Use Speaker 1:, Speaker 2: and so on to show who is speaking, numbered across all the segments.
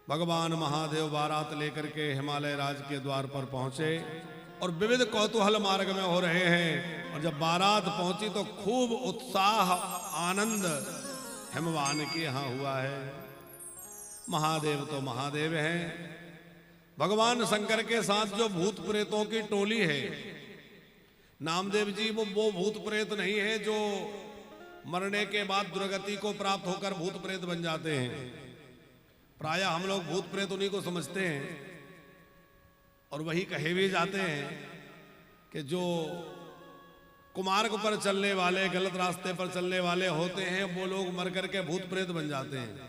Speaker 1: भगवान महादेव बारात लेकर के हिमालय राज के द्वार पर पहुंचे और विविध कौतूहल मार्ग में हो रहे हैं। और जब बारात पहुंची तो खूब उत्साह आनंद हिमवान के यहां हुआ है। महादेव तो महादेव हैं, भगवान शंकर के साथ जो भूत प्रेतों की टोली है, नामदेव जी वो भूत प्रेत नहीं है जो मरने के बाद दुर्गति को प्राप्त होकर भूत प्रेत बन जाते हैं। प्रायः हम लोग भूत प्रेत उन्हीं को समझते हैं और वही कहे भी जाते हैं कि जो कुमार्ग पर चलने वाले, गलत रास्ते पर चलने वाले होते हैं, वो लोग मर करके भूत प्रेत बन जाते हैं।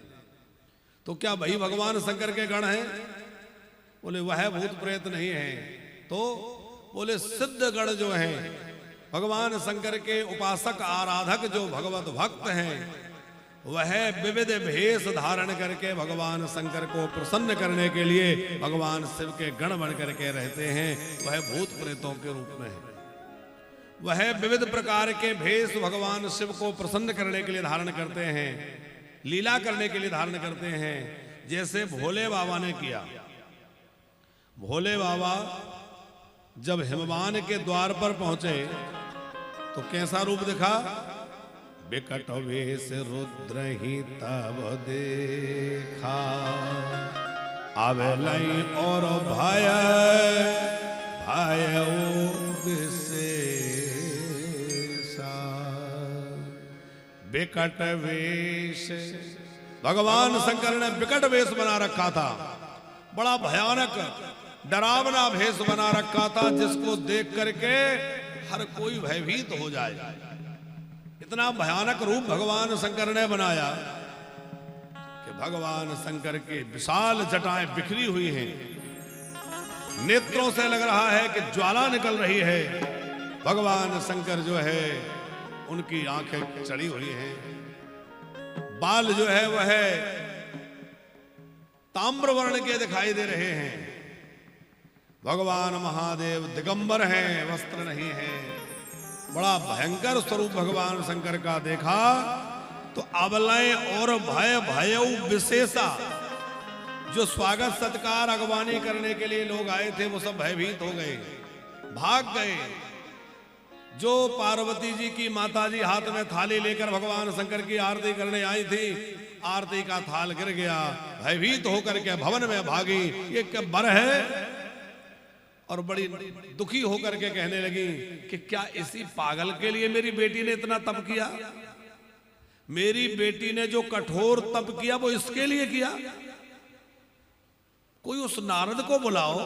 Speaker 1: तो क्या वही भगवान शंकर के गण हैं? बोले वह भूत प्रेत नहीं है। तो बोले सिद्ध गण जो हैं, भगवान शंकर के उपासक आराधक जो भगवत भक्त हैं, वह विविध भेष धारण करके भगवान शंकर को प्रसन्न करने के लिए भगवान शिव के गण बन करके रहते हैं। वह भूत प्रेतों के रूप में है। वह विविध प्रकार के भेष भगवान शिव को प्रसन्न करने के लिए धारण करते हैं, लीला करने के लिए धारण करते हैं। जैसे भोले बाबा ने किया। भोले बाबा जब हिमवान के द्वार पर पहुंचे तो कैसा रूप दिखा? बिकट वेश रुद्र ही तब देखा, आवेलई और भय भय विशेषा। बिकट वेश, भगवान शंकर ने बिकट वेश बना रखा था, बड़ा भयानक डरावना भेष बना रखा था, जिसको देख करके हर कोई भयभीत हो जाए। इतना भयानक रूप भगवान शंकर ने बनाया कि भगवान शंकर के विशाल जटाएं बिखरी हुई हैं, नेत्रों से लग रहा है कि ज्वाला निकल रही है। भगवान शंकर जो है उनकी आंखें चढ़ी हुई हैं, बाल जो है वह ताम्र वर्ण के दिखाई दे रहे हैं। भगवान महादेव दिगंबर हैं, वस्त्र नहीं है। बड़ा भयंकर स्वरूप भगवान शंकर का देखा तो अबलय और भय भय विशेषा। जो स्वागत सत्कार अगवानी करने के लिए लोग आए थे वो सब भयभीत हो गए, भाग गए। जो पार्वती जी की माता जी हाथ में थाली लेकर भगवान शंकर की आरती करने आई थी, आरती का थाल गिर गया, भयभीत होकर के भवन में भागी। ये क्या बर है? और बड़ी दुखी होकर के कहने लगी कि क्या इसी पागल के लिए मेरी बेटी ने इतना तप किया? मेरी बेटी ने जो कठोर तप किया वो इसके लिए किया? कोई उस नारद को बुलाओ।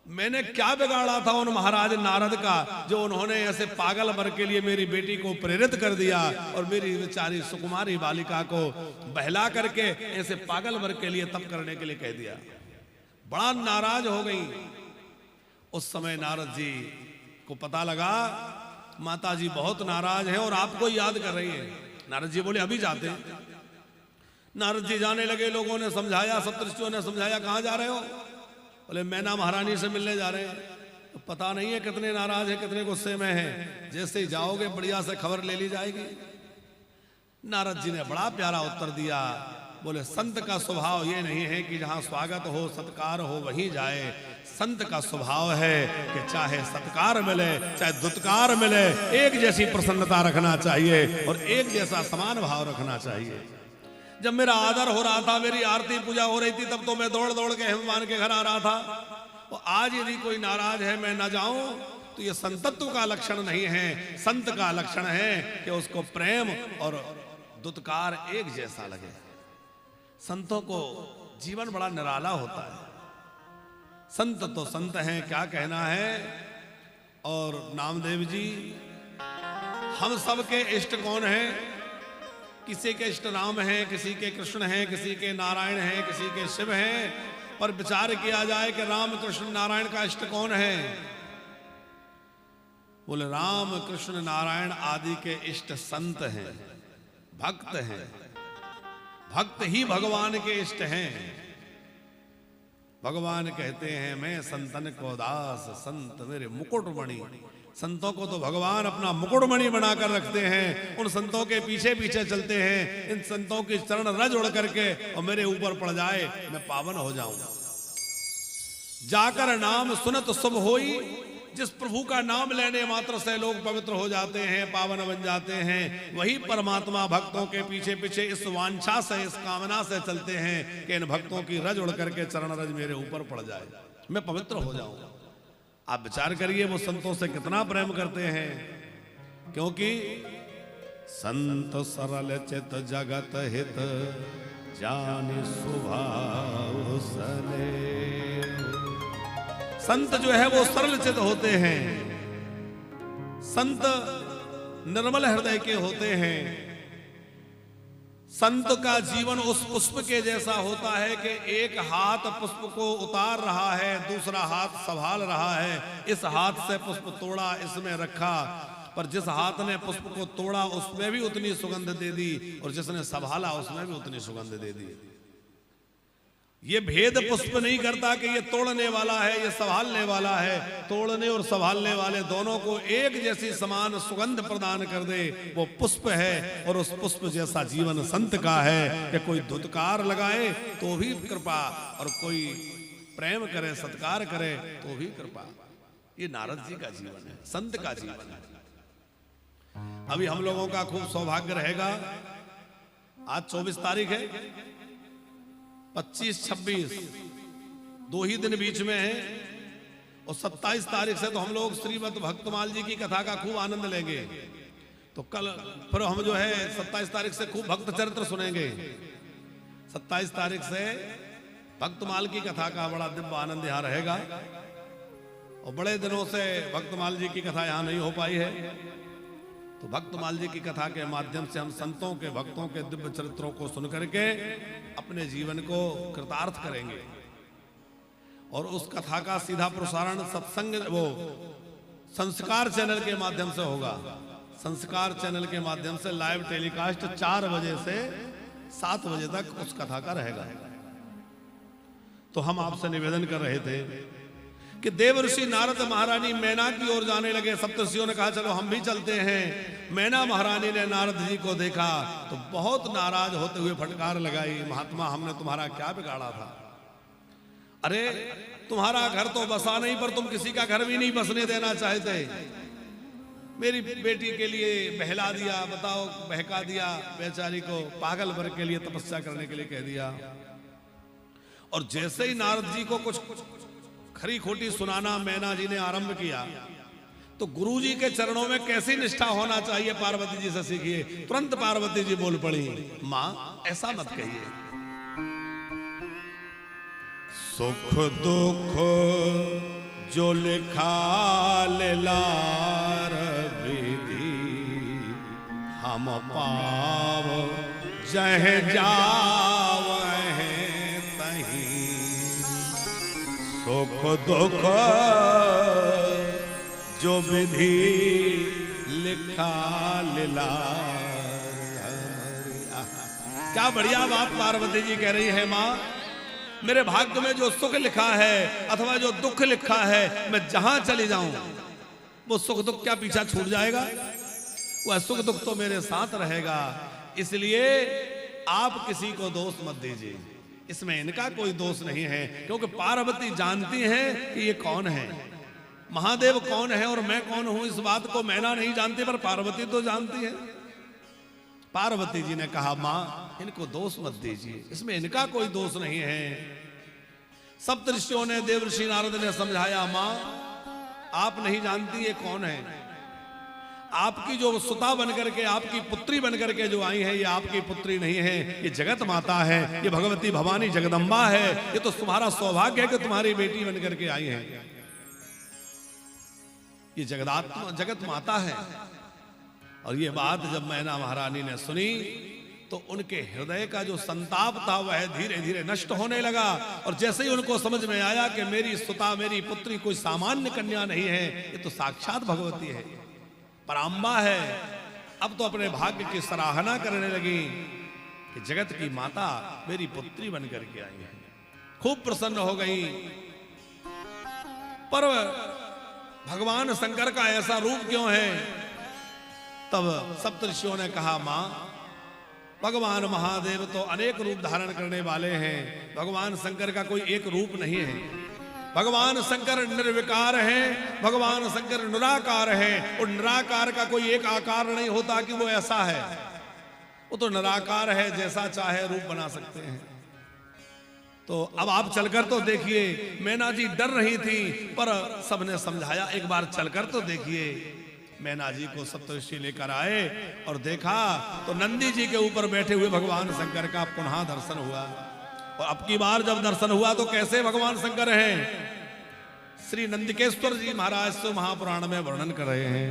Speaker 1: मैंने क्या बिगाड़ा था उन महाराज नारद का जो उन्होंने ऐसे पागल वर के लिए मेरी बेटी को प्रेरित कर दिया और मेरी बेचारी सुकुमारी बालिका को बहला करके ऐसे पागल वर के लिए तप करने के लिए कह दिया। बड़ा नाराज हो गई। उस समय नारद जी को पता लगा माता जी बहुत नाराज हैं और आपको याद कर रही है। नारद जी बोले अभी जाते। नारद जी जाने लगे, लोगों ने समझाया, सप्तऋषियों ने समझाया, कहाँ जा रहे हो? बोले मैना महारानी से मिलने जा रहे हैं। तो पता नहीं है कितने नाराज हैं, कितने गुस्से में हैं। जैसे ही जाओगे बढ़िया से खबर ले ली जाएगी। नारद जी ने बड़ा प्यारा उत्तर दिया। बोले संत का स्वभाव ये नहीं है कि जहां स्वागत हो सत्कार हो वहीं जाए। संत का स्वभाव है कि चाहे सत्कार मिले चाहे दुत्कार मिले, एक जैसी प्रसन्नता रखना चाहिए और एक जैसा समान भाव रखना चाहिए। जब मेरा आदर हो रहा था, मेरी आरती पूजा हो रही थी, तब तो मैं दौड़ दौड़ के हिमवान के घर आ रहा था। और आज यदि कोई नाराज है मैं ना जाऊं तो ये संतत्व का लक्षण नहीं है। संत का लक्षण है कि उसको प्रेम और दुत्कार एक जैसा लगे। संतों को जीवन बड़ा निराला होता है। संत तो संत हैं, क्या कहना है। और नामदेव जी, हम सब के इष्ट कौन हैं? किसी के इष्ट राम हैं, किसी के कृष्ण हैं, किसी के नारायण हैं, किसी के शिव हैं। पर विचार किया जाए कि राम कृष्ण नारायण का इष्ट कौन है? बोले राम कृष्ण नारायण आदि के इष्ट संत हैं, भक्त हैं। भक्त ही भगवान के इष्ट हैं। भगवान कहते हैं मैं संतन को दास, संत मेरे मुकुटमणि। संतों को तो भगवान अपना मुकुटमणि बनाकर रखते हैं, उन संतों के पीछे पीछे चलते हैं। इन संतों की चरण रज उड़ करके और मेरे ऊपर पड़ जाए, मैं पावन हो जाऊं। जाकर नाम सुनत शुभ होई, जिस प्रभु का नाम लेने मात्र से लोग पवित्र हो जाते हैं, पावन बन जाते हैं, वही परमात्मा भक्तों के पीछे पीछे इस वांछा से, इस कामना से चलते हैं कि इन भक्तों की रज उड़ करके चरण रज मेरे ऊपर पड़ जाए, मैं पवित्र हो जाऊं। आप विचार करिए वो संतों से कितना प्रेम करते हैं, क्योंकि संत सरल चित जगत हित जाने स्वभाव सने। संत जो है वो सरल चित होते हैं, संत निर्मल हृदय के होते हैं। संत का जीवन उस पुष्प के जैसा होता है कि एक हाथ पुष्प को उतार रहा है, दूसरा हाथ संभाल रहा है। इस हाथ से पुष्प तोड़ा, इसमें रखा, पर जिस हाथ ने पुष्प को तोड़ा उसमें भी उतनी सुगंध दे दी, और जिसने संभाला उसमें भी उतनी सुगंध दे दी। ये भेद पुष्प नहीं करता कि ये तोड़ने वाला है, ये संभालने वाला है। तोड़ने और संभालने वाले दोनों को एक जैसी समान सुगंध प्रदान कर दे, वो पुष्प है। और उस पुष्प जैसा जीवन संत का है कि कोई धुतकार लगाए तो भी कृपा, और कोई प्रेम करे, सत्कार करे तो भी कृपा। ये नारद जी का जीवन है, संत का जीवन है। अभी हम लोगों का खूब सौभाग्य रहेगा, आज 24 तारीख है, 25-26 दो ही दिन बीच में है, और 27 तारीख से तो हम लोग श्रीमद् भक्तमाल जी की कथा का खूब आनंद लेंगे। तो कल फिर हम जो है 27 तारीख से खूब भक्त चरित्र सुनेंगे। 27 तारीख से भक्तमाल की कथा का बड़ा दिव्य आनंद यहाँ रहेगा, और बड़े दिनों से भक्तमाल जी की कथा यहाँ नहीं हो पाई है। तो भक्तमाल जी की कथा के माध्यम से हम संतों के, भक्तों के दिव्य चरित्रों को सुन करके अपने जीवन को कृतार्थ करेंगे। और उस कथा का सीधा प्रसारण सत्संग, वो संस्कार चैनल के माध्यम से होगा। संस्कार चैनल के माध्यम से लाइव टेलीकास्ट 4 बजे से 7 बजे तक उस कथा का रहेगा। तो हम आपसे निवेदन कर रहे थे कि देवर्षि नारद महारानी मैना की ओर जाने लगे। सप्तर्षियों ने कहा चलो हम भी चलते हैं। मैना महारानी ने नारद जी को देखा तो बहुत नाराज होते हुए फटकार लगाई, महात्मा हमने तुम्हारा क्या बिगाड़ा था? अरे तुम्हारा घर तो बसा नहीं, पर तुम किसी का घर भी नहीं बसने देना चाहते। मेरी बेटी के लिए बहला दिया, बताओ, बहका दिया, बेचारी को पागल भर के लिए तपस्या करने के लिए कह दिया। और जैसे ही नारद जी को कुछ खरी खोटी सुनाना मैना जी ने आरंभ किया, तो गुरु जी के चरणों में कैसी निष्ठा होना चाहिए पार्वती जी से सीखिए। तुरंत पार्वती जी बोल पड़ी, मां ऐसा मत कहिए। सुख दुख जो लिखा लार विधि, हम पाव जह जावहि तहीं। सुख दुख जो विधि लिखा लीला। क्या बढ़िया बात पार्वती जी कह रही है, माँ मेरे भाग्य में जो सुख लिखा है अथवा जो दुख लिखा है, मैं जहां चली जाऊं वो सुख दुख क्या पीछा छूट जाएगा? वह सुख दुख तो मेरे साथ रहेगा। इसलिए आप किसी को दोष मत दीजिए, इसमें इनका कोई दोष नहीं है, क्योंकि पार्वती जानती है कि ये कौन है, महादेव कौन है और मैं कौन हूं। इस बात को मैना नहीं जानती, पर पार्वती तो जानती है। पार्वती जी ने कहा, मां इनको दोष मत दीजिए, इसमें इनका कोई दोष नहीं है। सप्तऋषियों ने, देवर्षि नारद ने समझाया, मां आप नहीं जानती ये कौन है। आपकी जो सुता बनकर के, आपकी पुत्री बनकर के जो आई है, ये आपकी पुत्री नहीं है, ये जगत माता है, ये भगवती भवानी जगदम्बा है। ये तो तुम्हारा सौभाग्य है कि तुम्हारी बेटी बनकर के आई है। ये जगत माता है। और ये बात जब मैना महारानी ने सुनी तो उनके हृदय का जो संताप था वह धीरे धीरे नष्ट होने लगा। और जैसे ही उनको समझ में आया कि मेरी सुता, मेरी पुत्री कोई सामान्य कन्या नहीं है, ये तो साक्षात भगवती है, पराम्बा है। अब तो अपने भाग्य की सराहना करने लगी कि जगत की माता मेरी पुत्री बनकर के आई है। खूब प्रसन्न हो गई। पर भगवान शंकर का ऐसा रूप क्यों है? तब सप्तऋषियों ने कहा, मां, भगवान महादेव तो अनेक रूप धारण करने वाले हैं, भगवान शंकर का कोई एक रूप नहीं है। भगवान शंकर निर्विकार है, भगवान शंकर निराकार है, और निराकार का कोई एक आकार नहीं होता कि वो ऐसा है। वो तो निराकार है, जैसा चाहे रूप बना सकते हैं। तो अब आप चलकर तो देखिए। मैना जी डर रही थी, पर सबने समझाया, एक बार चलकर तो देखिए। मैना जी को सप्तऋषि लेकर आए और देखा तो नंदी जी के ऊपर बैठे हुए भगवान शंकर का पुनः दर्शन हुआ। और अब की बार जब दर्शन हुआ तो कैसे भगवान शंकर हैं? श्री नंदिकेश्वर जी महाराज तो महापुराण में वर्णन कर रहे हैं।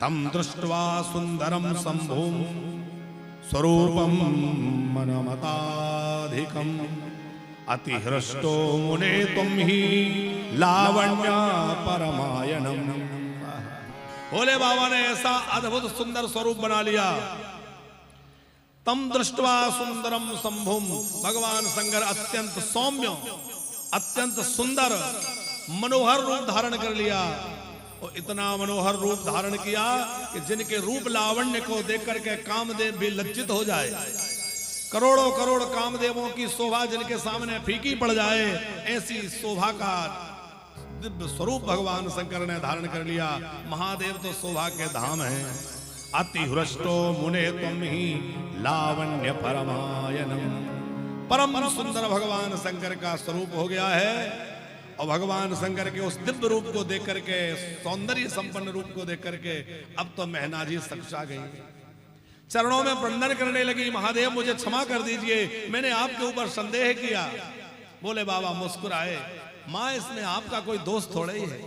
Speaker 1: तम दृष्ट्वा सुंदरम शंभुम स्वरूपम मनमताधिकम अतिहृष्टो मुने तुम ही लावण्य परमायणम। भोले बाबा ने ऐसा अद्भुत सुंदर स्वरूप बना लिया। तम दृष्ट्वा सुंदरम शंभुम, भगवान शंकर अत्यंत सौम्य, अत्यंत सुंदर मनोहर रूप धारण कर लिया। और इतना मनोहर रूप धारण किया कि जिनके रूप लावण्य को देख करके कामदेव भी लज्जित हो जाए। करोड़ों करोड़ कामदेवों की शोभा जिनके सामने फीकी पड़ जाए, ऐसी शोभा का दिव्य स्वरूप भगवान शंकर ने धारण कर लिया। महादेव तो शोभा के धाम हैं। अतिहृष्टो मुने तुम ही लावण्य परमायनम। परम सुंदर भगवान शंकर का स्वरूप हो गया है। और भगवान शंकर के उस दिव्य रूप को देख करके, सौंदर्य संपन्न रूप को देख करके अब तो मैना जी सक्षा गई, चरणों में वंदन करने लगी। महादेव मुझे क्षमा कर दीजिए, मैंने आपके ऊपर संदेह किया। बोले बाबा मुस्कुराए, माँ इसमें आपका कोई दोस्त थोड़े ही है।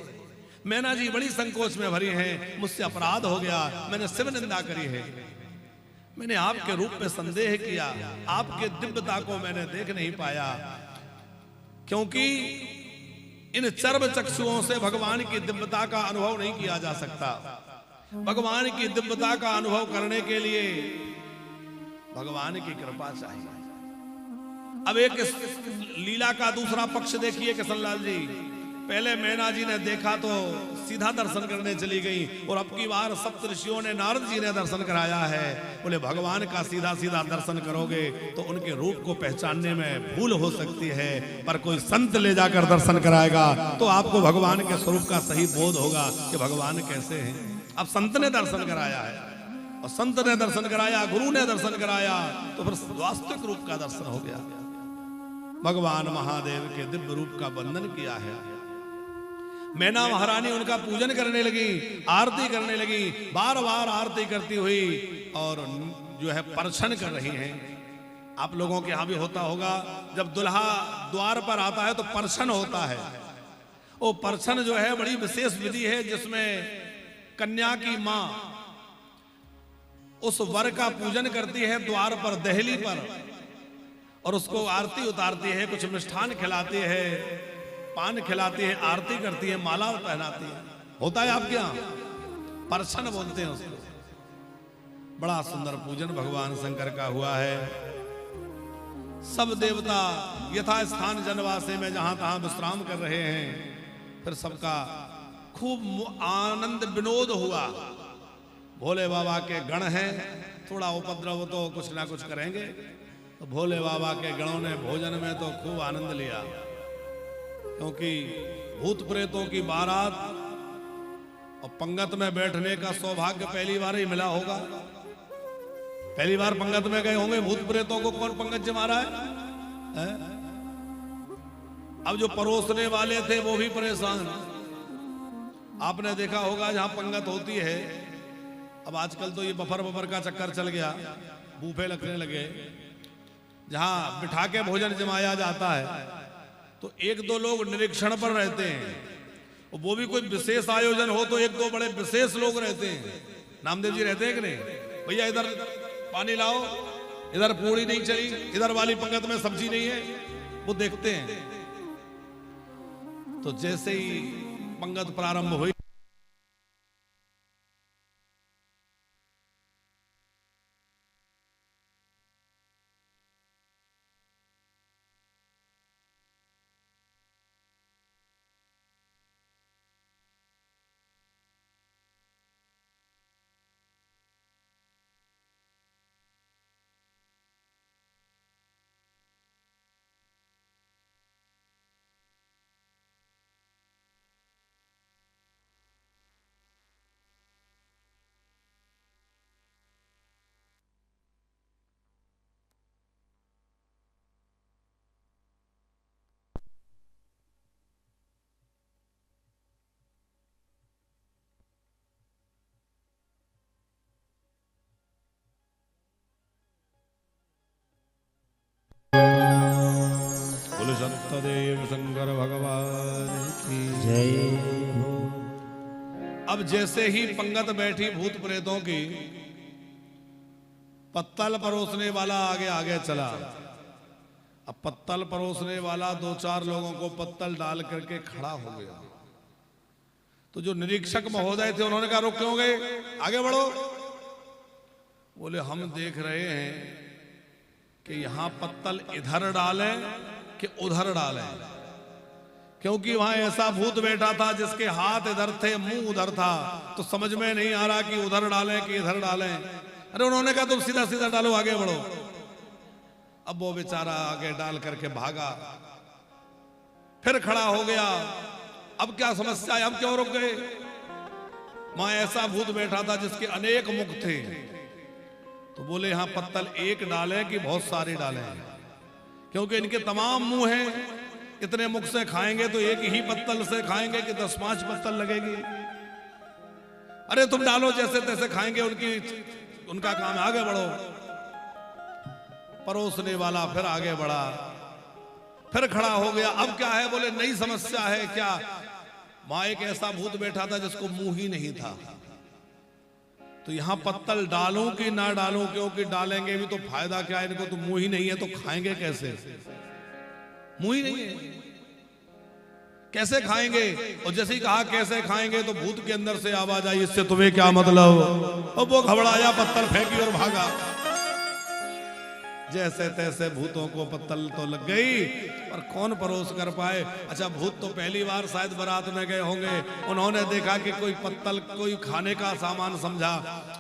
Speaker 1: मैना जी बड़ी संकोच में भरी हैं, मुझसे अपराध हो गया, मैंने शिव निंदा करी है, मैंने आपके रूप में संदेह किया, आपके दिव्यता को मैंने देख नहीं पाया, क्योंकि इन चर्म चक्षुओं से भगवान की दिव्यता का अनुभव नहीं किया जा सकता। भगवान की दिव्यता का अनुभव करने के लिए भगवान की कृपा चाहिए। अब एक लीला का दूसरा पक्ष देखिए किशनलाल जी। पहले मैना जी ने देखा तो सीधा दर्शन करने चली गई, और अब की बार सप्तऋषियों ने, नारद जी ने दर्शन कराया है। बोले भगवान का सीधा सीधा दर्शन करोगे तो उनके रूप को पहचानने में भूल हो सकती है, पर कोई संत ले जाकर दर्शन कराएगा तो आपको भगवान के स्वरूप का सही बोध होगा कि भगवान कैसे हैं। अब संत ने दर्शन कराया है, और संत ने दर्शन कराया, गुरु ने दर्शन कराया, तो फिर वास्तविक रूप का दर्शन हो गया। भगवान महादेव के दिव्य रूप का वंदन किया है। मैना महारानी उनका पूजन करने लगी, आरती करने लगी, बार बार आरती करती हुई, और जो है परछन कर रही हैं। आप लोगों के यहां भी होता होगा, जब दुल्हा द्वार पर आता है तो परछन होता है। वो परछन जो है बड़ी विशेष विधि है, जिसमें कन्या की मां उस वर का पूजन करती है द्वार पर, दहली पर, और उसको आरती उतारती है, कुछ मिष्ठान खिलाती है, पान खिलाती है, आरती करती है, माला पहनाती है। होता है आपके यहां, परछन बोलते हैं उसको। बड़ा सुंदर पूजन भगवान शंकर का हुआ है। सब देवता यथा स्थान जनवासे में जहां तहां विश्राम कर रहे हैं। फिर सबका खूब आनंद विनोद हुआ। भोले बाबा के गण हैं, थोड़ा उपद्रव तो कुछ ना कुछ करेंगे, तो भोले बाबा के गणों ने भोजन में तो खूब आनंद लिया, क्योंकि भूत प्रेतों की बारात और पंगत में बैठने का सौभाग्य पहली बार ही मिला होगा। पहली बार पंगत में गए होंगे भूत प्रेतों को कौन पंगत जमा रहा है? अब जो परोसने वाले थे वो भी परेशान। आपने देखा होगा जहां पंगत होती है, अब आजकल तो ये बफर का चक्कर चल गया, बूफे लगने लगे, जहां बिठा के भोजन जमाया जाता है, तो एक दो लोग निरीक्षण पर रहते हैं, और वो भी कोई विशेष आयोजन हो तो एक दो बड़े विशेष लोग रहते हैं। नामदेव जी रहते हैं कि नहीं, भैया इधर पानी लाओ, इधर पूड़ी नहीं चली, इधर वाली पंगत में सब्जी नहीं है, वो देखते हैं। तो जैसे ही पंगत प्रारंभ हुई, सत्यदेव शंकर भगवान की
Speaker 2: जय।
Speaker 1: अब जैसे ही पंगत बैठी भूत प्रेतों की, पत्तल परोसने वाला आगे आगे चला। अब पत्तल परोसने वाला 2-4 लोगों को पत्तल डाल करके खड़ा हो गया। तो जो निरीक्षक महोदय थे उन्होंने कहा रुक क्यों गए, आगे बढ़ो। बोले हम देख रहे हैं कि यहां पत्तल इधर डालें कि उधर डालें, क्योंकि वहां ऐसा भूत बैठा था जिसके हाथ इधर थे मुंह उधर था, तो समझ में नहीं आ रहा कि उधर डालें कि इधर डालें। अरे उन्होंने कहा तुम सीधा सीधा डालो, आगे बढ़ो। अब वो बेचारा आगे डाल करके भागा, फिर खड़ा हो गया। अब क्या समस्या है, अब क्यों रुक गए? वहां ऐसा भूत बैठा था जिसके अनेक मुख थे। तो बोले यहां पत्तल एक डालें कि बहुत सारे डालें, क्योंकि इनके तमाम मुंह हैं, इतने मुख से खाएंगे तो एक ही पत्तल से खाएंगे कि 10-5 पत्तल लगेगी। अरे तुम डालो, जैसे तैसे खाएंगे, उनका काम है, आगे बढ़ो। परोसने वाला फिर आगे बढ़ा, फिर खड़ा हो गया। अब क्या है? बोले नई समस्या है क्या? वहां एक ऐसा भूत बैठा था जिसको मुंह ही नहीं था। तो यहां पत्तल डालूं कि ना डालूं, क्योंकि डालेंगे भी तो फायदा क्या, इनको तो मुंह ही नहीं है, तो खाएंगे कैसे? मुंह ही नहीं है, कैसे खाएंगे? और जैसे ही कहा कैसे खाएंगे तो भूत के अंदर से आवाज आई, इससे तुम्हें क्या मतलब? और वो घबराया, पत्तल फेंकी और भागा। जैसे तैसे भूतों को पत्तल तो लग गई, पर कौन परोस कर पाए। अच्छा, भूत तो पहली बार शायद बारात में गए होंगे, उन्होंने देखा कि कोई पत्तल, कोई खाने का सामान समझा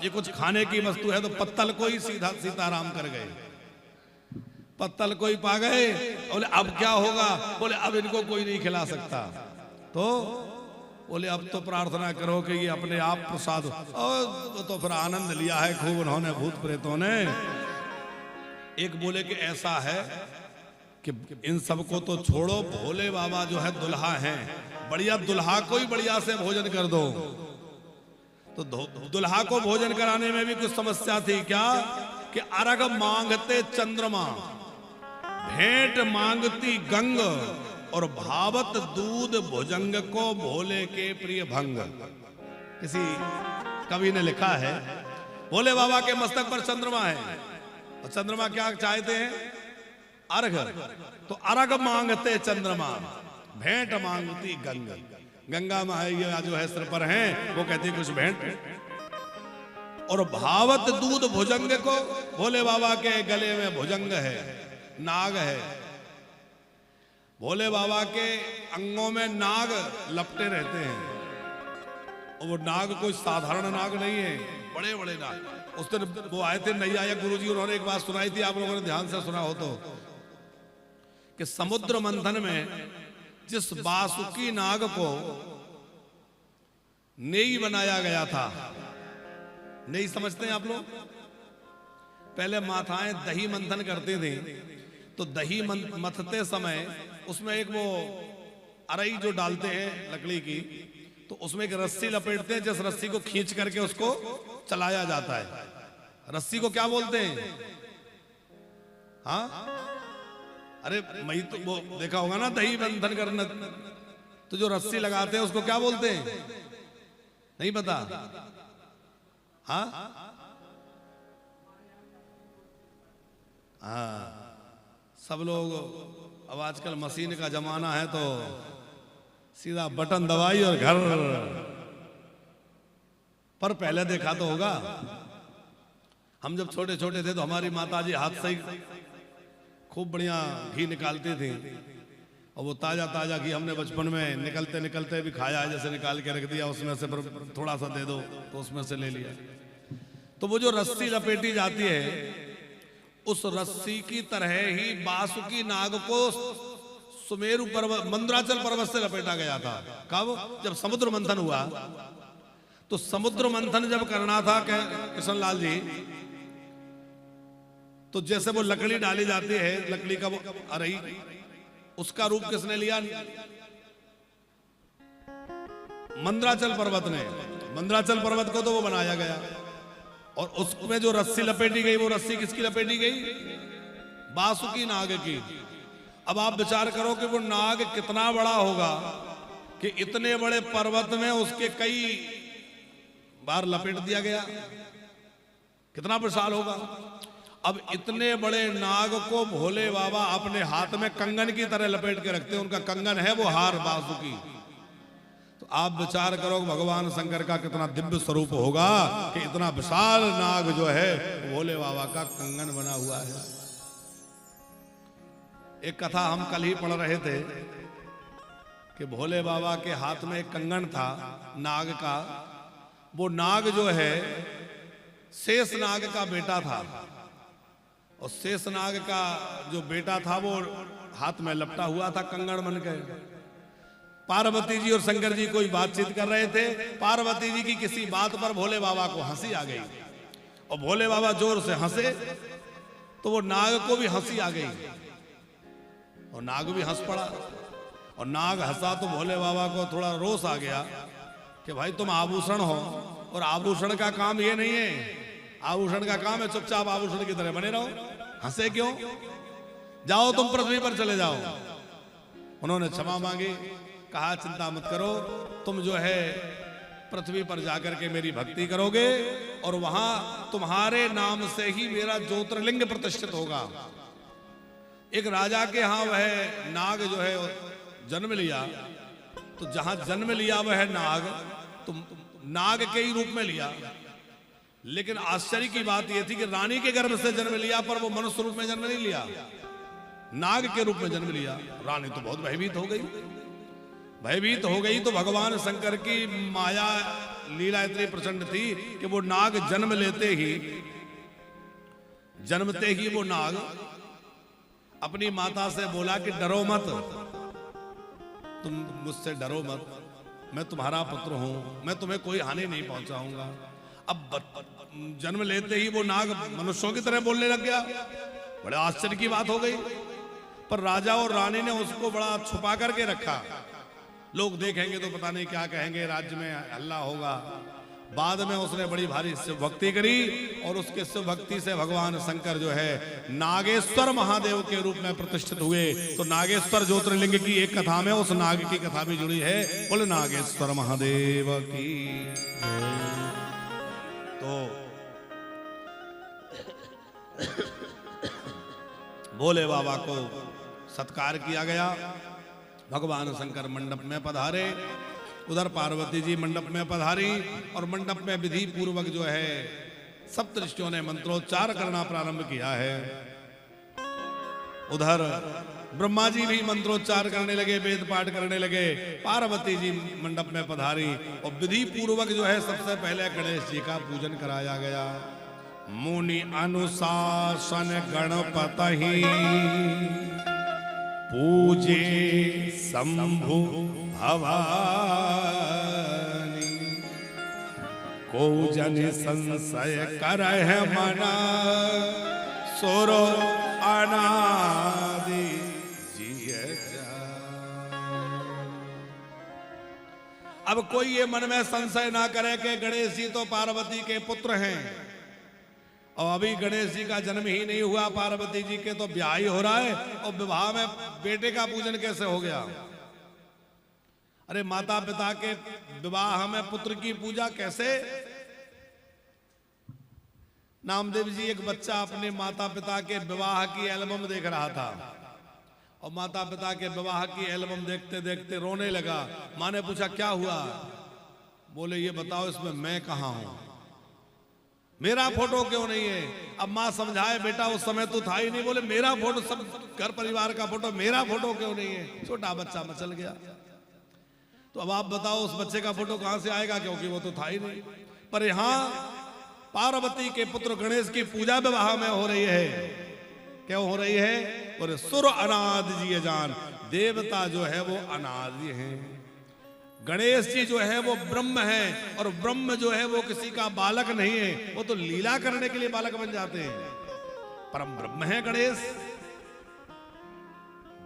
Speaker 1: ये कुछ खाने की वस्तु है, तो पत्तल को ही सीधा सीताराम कर गए, पत्तल को ही पा गए। बोले अब क्या होगा? बोले अब इनको कोई नहीं खिला सकता। तो बोले अब तो प्रार्थना करो कि ये अपने आप प्रसाद। और तो फिर आनंद लिया है खूब उन्होंने, भूत प्रेतों ने। एक बोले कि ऐसा है कि इन सबको तो छोड़ो, भोले बाबा जो है दुल्हा हैं, बढ़िया दुल्हा को ही बढ़िया से भोजन कर दो। तो दुल्हा को भोजन कराने में भी कुछ समस्या थी क्या? कि अर्घ मांगते चंद्रमा, भेंट मांगती गंग, और भावत दूध भुजंग को भोले के प्रिय भंग। किसी कवि ने लिखा है, भोले बाबा के मस्तक पर चंद्रमा है, और चंद्रमा क्या चाहते हैं? अर्घ। तो अर्घ मांगते चंद्रमा, भेंट मांगती गंग। गंगा माया जो है सिर पर हैं, वो कहती कुछ भेंट। और भावत दूध भुजंग को, भोले बाबा के गले में भुजंग है, नाग है। भोले बाबा के अंगों में नाग लपटे रहते हैं, और वो नाग कोई साधारण नाग नहीं है, बड़े बड़े नाग। उस दिन वो आए थे नैयायिक गुरुजी, उन्होंने एक बात सुनाई थी, आप लोगों ने ध्यान से सुना हो तो, कि समुद्र मंथन में जिस बासुकी नाग को नेई बनाया गया था, नेई समझते हैं आप लोग? पहले माताएं दही मंथन करते थे, तो दही मथते समय उसमें एक वो अरई जो डालते हैं लकड़ी की, तो उसमें एक रस्सी लपेटते हैं, जिस रस्सी को खींच करके उसको चलाया जाता है। रस्सी को क्या बोलते हैं? हाँ, अरे मैं तो वो देखा होगा ना दही मंथन करना, तो जो रस्सी लगाते हैं उसको क्या बोलते हैं? नहीं पता? हाँ हाँ, सब लोग अब आजकल मशीन का जमाना है, तो सीधा बटन दबाई और घर। पर पहले देखा तो होगा, हम जब छोटे छोटे थे तो हमारी माताजी हाथ से ही खूब बढ़िया घी निकालती थी, और वो ताजा ताजा घी हमने बचपन में निकलते निकलते भी खाया है। जैसे निकाल के रख दिया, उसमें से थोड़ा सा दे दो तो उसमें से ले लिया। तो वो जो रस्सी लपेटी जाती है, उस रस्सी की तरह ही बासुकी नाग को सुमेरु पर्वत, मंदराचल पर्वत से लपेटा गया था। कब? जब समुद्र मंथन हुआ। तो समुद्र मंथन जब करना था कृष्णलाल जी, तो जैसे वो लकड़ी डाली जाती है, लकड़ी का वो अरई, उसका रूप किसने लिया? मंदराचल पर्वत ने। मंदराचल पर्वत को तो वो बनाया गया, और उसमें जो रस्सी लपेटी गई, वो रस्सी किसकी लपेटी गई? बासुकी नाग की। अब आप विचार करो कि वो नाग कितना बड़ा होगा कि इतने बड़े पर्वत में उसके कई बार लपेट दिया गया, कितना विशाल होगा। अब इतने बड़े नाग को भोले बाबा अपने हाथ में कंगन की तरह लपेट के रखते हैं, उनका कंगन है वो हार बासुकी। तो आप विचार करो भगवान शंकर का कितना दिव्य स्वरूप होगा कि इतना विशाल नाग जो है भोले बाबा का कंगन बना हुआ है। एक कथा हम कल ही पढ़ रहे थे कि भोले बाबा के हाथ में एक कंगन था नाग का। वो नाग जो है शेष नाग का बेटा था, और शेष नाग का जो बेटा था वो हाथ में लपटा हुआ था कंगन बन के। पार्वती जी और शंकर जी कोई बातचीत कर रहे थे। पार्वती जी की किसी बात पर भोले बाबा को हंसी आ गई, और भोले बाबा जोर से हंसे तो वो नाग को भी हंसी आ गई, और नाग भी हंस पड़ा। और नाग हंसा तो भोले बाबा को थोड़ा रोष आ गया कि भाई तुम आभूषण हो, और आभूषण का काम ये नहीं है, आभूषण का काम है चुपचाप आभूषण की तरह बने रहो, हंसे क्यों, जाओ तुम पृथ्वी पर चले जाओ। उन्होंने क्षमा मांगी, कहा चिंता मत करो, तुम जो है पृथ्वी पर जाकर के मेरी भक्ति करोगे और वहां तुम्हारे नाम से ही मेरा ज्योतिर्लिंग प्रतिष्ठित होगा। एक राजा के यहां वह नाग जो है जन्म लिया, तो जहां जन्म लिया वह नाग तो नाग के ही रूप में लिया, लेकिन आश्चर्य की बात यह थी कि रानी के गर्भ से जन्म लिया, पर वो मनुष्य रूप में जन्म नहीं लिया, नाग के रूप में जन्म लिया। रानी तो बहुत भयभीत हो गई, भयभीत हो गई तो भगवान शंकर की माया लीला इतनी प्रचंड थी कि वो नाग जन्मते ही वो नाग अपनी माता से बोला कि डरो मत, तुम मुझसे डरो मत, मैं तुम्हारा पुत्र हूं, मैं तुम्हें कोई हानि नहीं पहुंचाऊंगा। अब जन्म लेते ही वो नाग मनुष्यों की तरह बोलने लग गया, बड़े आश्चर्य की बात हो गई। पर राजा और रानी ने उसको बड़ा छुपा करके रखा, लोग देखेंगे तो पता नहीं क्या कहेंगे, राज्य में हल्ला होगा। बाद में उसने बड़ी भारी शिव भक्ति करी, और उसके शिव भक्ति से भगवान शंकर जो है नागेश्वर महादेव के रूप में प्रतिष्ठित हुए। तो नागेश्वर ज्योतिर्लिंग की एक कथा में उस नाग की कथा भी जुड़ी है, बोले नागेश्वर महादेव की। तो भोले बाबा को सत्कार किया गया, भगवान शंकर मंडप में पधारे, उधर पार्वती जी मंडप में पधारी, और मंडप में विधि पूर्वक जो है सप्त ऋषियों ने मंत्रोच्चार करना प्रारंभ किया है। उधर ब्रह्मा जी भी मंत्रोच्चार करने लगे, वेद पाठ करने लगे। पार्वती जी मंडप में पधारी, और विधि पूर्वक जो है सबसे पहले गणेश जी का पूजन कराया गया। मुनि अनुशासन गणपति पूजे शंभु भवानी, को जन संशय करह मना, सुरो अनादि जिय जाय। अब कोई ये मन में संशय ना करे कि गणेश जी तो पार्वती के पुत्र हैं, और अभी गणेश जी का जन्म ही नहीं हुआ, पार्वती जी के तो ब्याह ही हो रहा है, और विवाह में बेटे का पूजन कैसे हो गया। अरे माता पिता के विवाह में पुत्र की पूजा कैसे। नामदेव जी एक बच्चा अपने माता पिता के विवाह की एल्बम देख रहा था, और माता पिता के विवाह की एल्बम देखते देखते रोने लगा। माँ ने पूछा क्या हुआ, बोले ये बताओ इसमें मैं कहाँ हूं, मेरा फोटो क्यों नहीं है। अब माँ समझाए बेटा उस समय तो था ही नहीं, बोले मेरा फोटो, सब घर परिवार का फोटो, मेरा फोटो क्यों नहीं है। छोटा बच्चा मचल गया। तो अब आप बताओ उस बच्चे का फोटो कहां से आएगा, क्योंकि वो तो था ही नहीं। पर यहां पार्वती के पुत्र गणेश की पूजा विवाह में हो रही है। क्यों हो रही है, बोले सुर अनादि जी जान, देवता जो है वो अनादि है। गणेश जी जो है वो ब्रह्म है, और ब्रह्म जो है वो किसी का बालक नहीं है, वो तो लीला करने के लिए बालक बन जाते हैं। परम ब्रह्म है गणेश,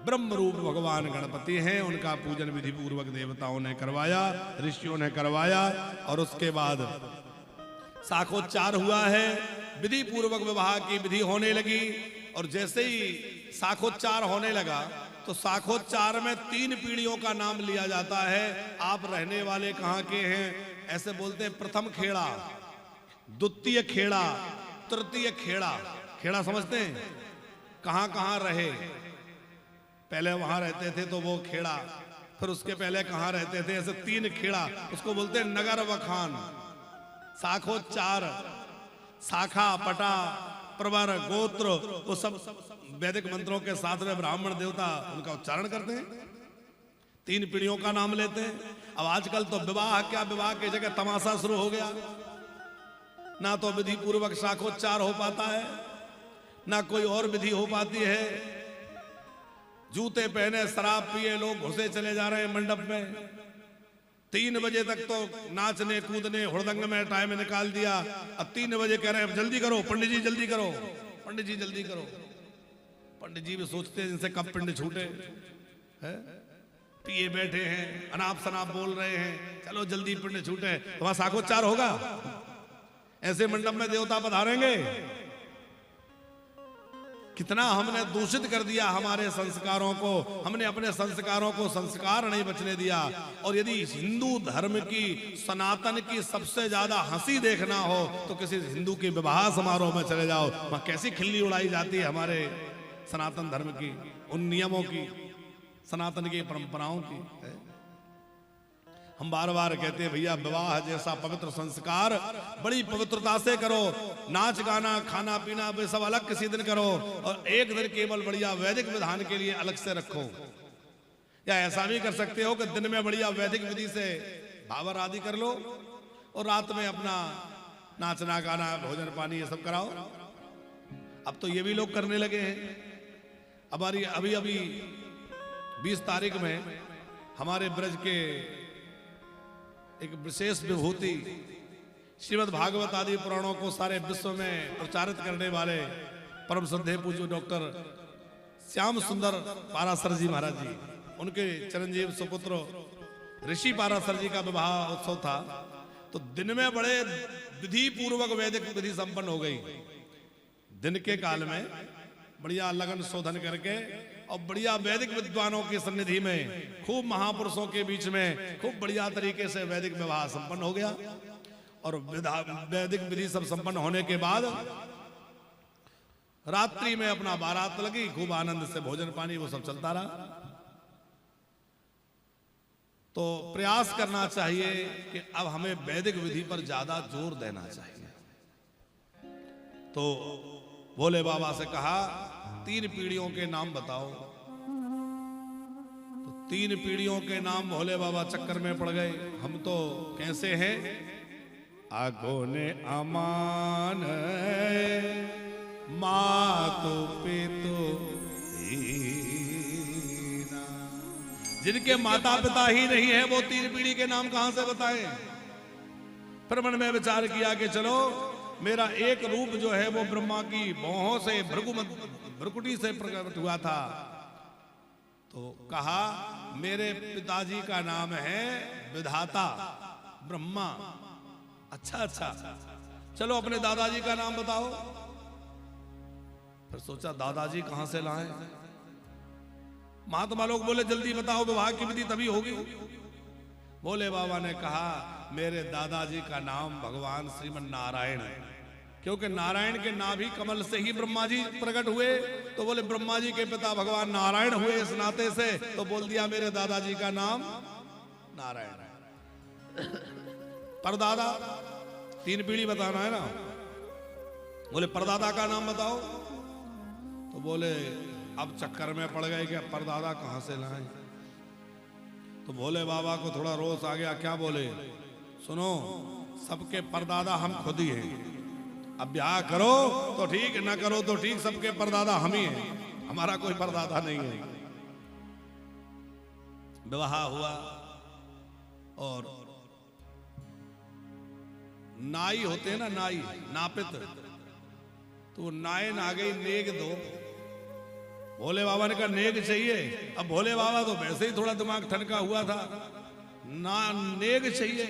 Speaker 1: ब्रह्म रूप भगवान गणपति हैं। उनका पूजन विधि पूर्वक देवताओं ने करवाया, ऋषियों ने करवाया, और उसके बाद शाखोच्चार हुआ है, विधि पूर्वक विवाह की विधि होने लगी। और जैसे ही शाखोच्चार होने लगा तो शाखोच्चार में 3 पीढ़ियों का नाम लिया जाता है। आप रहने वाले कहाँ के हैं, ऐसे बोलते हैं प्रथम खेड़ा, द्वितीय खेड़ा, तृतीय खेड़ा। खेड़ा समझते हैं, कहाँ कहाँ रहे, पहले वहां रहते थे तो वो खेड़ा, फिर उसके पहले कहाँ रहते थे, ऐसे 3 खेड़ा, उसको बोलते हैं नगर वखान। शाखोच्चार, शाखा, पटा, प्रवर, गोत्र, वो सब वैदिक मंत्रों के साथ में ब्राह्मण देवता उनका उच्चारण करते हैं, 3 पीढ़ियों का नाम लेते हैं। अब आजकल तो विवाह, क्या विवाह की जगह तमाशा शुरू हो गया, ना तो विधि पूर्वक शाखोच्चार हो पाता है, ना कोई और विधि हो पाती है। जूते पहने शराब पिए लोग घुसे चले जा रहे हैं मंडप में, 3 बजे तक तो नाचने कूदने हुड़दंग में टाइम निकाल दिया। अब 3 बजे कह रहे हैं जल्दी करो पंडित जी, जल्दी करो पंडित जी, जल्दी करो। पंडित जी भी सोचते हैं इनसे कब पिंड छूटे है, पिए बैठे हैं, अनाप शनाप बोल रहे हैं, चलो जल्दी पिंड छूटे। तो वहां शाखोच्चार होगा, ऐसे मंडप में देवता पधारेंगे? कितना हमने दूषित कर दिया हमारे संस्कारों को, हमने अपने संस्कारों को संस्कार नहीं बचने दिया। और यदि हिंदू धर्म की, सनातन की सबसे ज्यादा हंसी देखना हो तो किसी हिंदू के विवाह समारोह में चले जाओ, वहां कैसी खिल्ली उड़ाई जाती है हमारे सनातन धर्म की, उन नियमों की, सनातन की परंपराओं की। हम बार बार कहते हैं भैया विवाह जैसा पवित्र संस्कार बड़ी पवित्रता से करो, नाच गाना खाना पीना वे सब अलग किसी दिन करो, और एक दिन केवल बढ़िया वैदिक विधान के लिए अलग से रखो। या ऐसा भी कर सकते हो कि दिन में बढ़िया वैदिक विधि से भावर आदि कर लो और रात में अपना नाचना गाना भोजन पानी ये सब कराओ। अब तो ये भी लोग करने लगे हैं। हमारी अभी 20 तारीख में हमारे ब्रज के एक विशेष विभूति श्रीमद् भागवत आदि पुराणों को सारे विश्व में प्रचारित करने वाले परम श्रद्धेय पूज्य डॉक्टर श्याम सुंदर पाराशर जी महाराज जी, उनके चिरंजीव सुपुत्र ऋषि पाराशर जी का विवाह उत्सव था। तो दिन में बड़े विधि पूर्वक वैदिक विधि संपन्न हो गई। दिन के काल में बढ़िया लगन शोधन करके और बढ़िया वैदिक विद्वानों की सन्निधि में, खूब महापुरुषों के बीच में खूब बढ़िया तरीके से वैदिक विवाह संपन्न हो गया। और वैदिक विधि सब संपन्न होने के बाद रात्रि में अपना बारात लगी, खूब आनंद से भोजन पानी वो सब चलता रहा। तो प्रयास करना चाहिए कि अब हमें वैदिक विधि पर ज्यादा जोर देना चाहिए। तो भोले बाबा से कहा 3 पीढ़ियों के नाम बताओ। तो 3 पीढ़ियों के नाम भोले बाबा चक्कर में पड़ गए। हम तो कैसे हैं, आगो ने अमान मातु पितु, जिनके माता पिता ही नहीं है वो 3 पीढ़ी के नाम कहां से बताएं। फिर मन में विचार किया कि चलो मेरा एक रूप जो है वो ब्रह्मा की भौहों से भ्रुकुटी से प्रकट हुआ था। तो कहा मेरे पिताजी का नाम है विधाता ब्रह्मा। अच्छा, चलो अपने दादाजी का नाम बताओ। फिर सोचा दादाजी कहां से लाए। महात्मा लोग बोले जल्दी बताओ, विवाह की विधि तभी होगी। भोले बाबा ने कहा मेरे दादाजी का नाम भगवान श्रीमन नारायण है, क्योंकि नारायण के नाभि कमल से ही ब्रह्मा जी प्रकट हुए। तो बोले ब्रह्मा जी के पिता भगवान नारायण हुए इस नाते से, तो बोल दिया मेरे दादाजी का नाम नारायण है। परदादा 3 पीढ़ी बताना है ना। बोले परदादा का नाम बताओ। तो बोले अब चक्कर में पड़ गए कि अब परदादा कहां से लाएं। तो भोले बाबा को थोड़ा रोष आ गया। क्या बोले, सुनो सबके परदादा हम खुद ही हैं। अब ब्याह करो तो ठीक, ना करो तो ठीक, सबके परदादा हम ही हैं, हमारा कोई परदादा नहीं है। विवाह हुआ और नाई होते हैं ना, नाई नापित, तो नायन आ गई नेग दो। भोले बाबा ने कहा नेग चाहिए। अब भोले बाबा तो वैसे ही थोड़ा दिमाग ठनका हुआ था, ना नेग चाहिए।